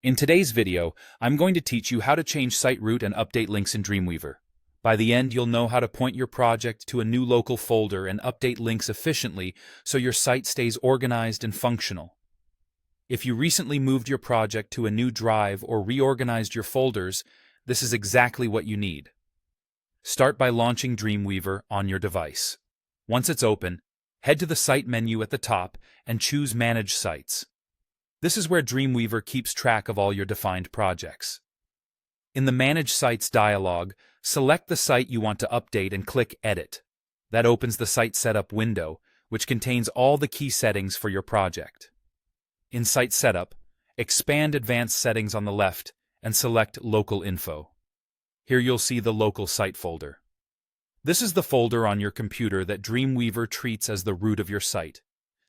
In today's video, I'm going to teach you how to change site root and update links in Dreamweaver. By the end, you'll know how to point your project to a new local folder and update links efficiently so your site stays organized and functional. If you recently moved your project to a new drive or reorganized your folders, this is exactly what you need. Start by launching Dreamweaver on your device. Once it's open, head to the Site menu at the top and choose Manage Sites. This is where Dreamweaver keeps track of all your defined projects. In the Manage Sites dialog, select the site you want to update and click Edit. That opens the Site Setup window, which contains all the key settings for your project. In Site Setup, expand Advanced Settings on the left and select Local Info. Here you'll see the Local Site folder. This is the folder on your computer that Dreamweaver treats as the root of your site,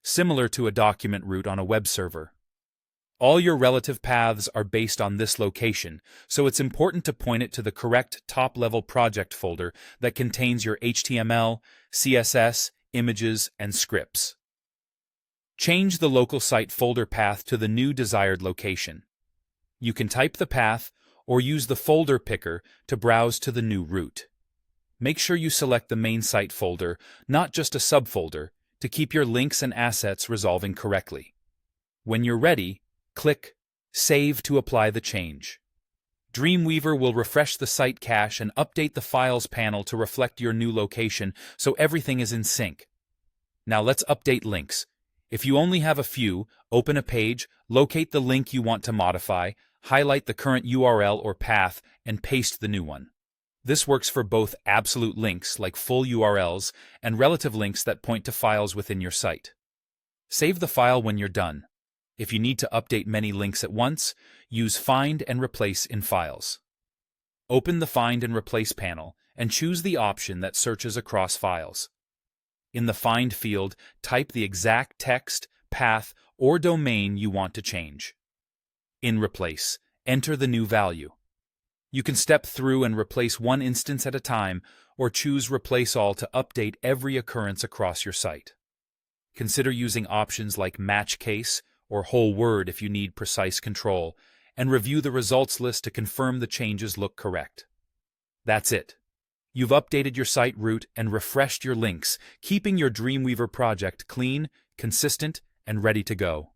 similar to a document root on a web server. All your relative paths are based on this location, so it's important to point it to the correct top-level project folder that contains your HTML, CSS, images, and scripts. Change the local site folder path to the new desired location. You can type the path or use the folder picker to browse to the new root. Make sure you select the main site folder, not just a subfolder, to keep your links and assets resolving correctly. When you're ready, click Save to apply the change. Dreamweaver will refresh the site cache and update the Files panel to reflect your new location so everything is in sync. Now let's update links. If you only have a few, open a page, locate the link you want to modify, highlight the current URL or path, and paste the new one. This works for both absolute links like full URLs and relative links that point to files within your site. Save the file when you're done. If you need to update many links at once, use Find and Replace in Files. Open the Find and Replace panel and choose the option that searches across files. In the Find field, type the exact text, path, or domain you want to change. In Replace, enter the new value. You can step through and replace one instance at a time, or choose Replace All to update every occurrence across your site. Consider using options like Match Case or Whole Word if you need precise control, and review the results list to confirm the changes look correct. That's it. You've updated your site root and refreshed your links, keeping your Dreamweaver project clean, consistent, and ready to go.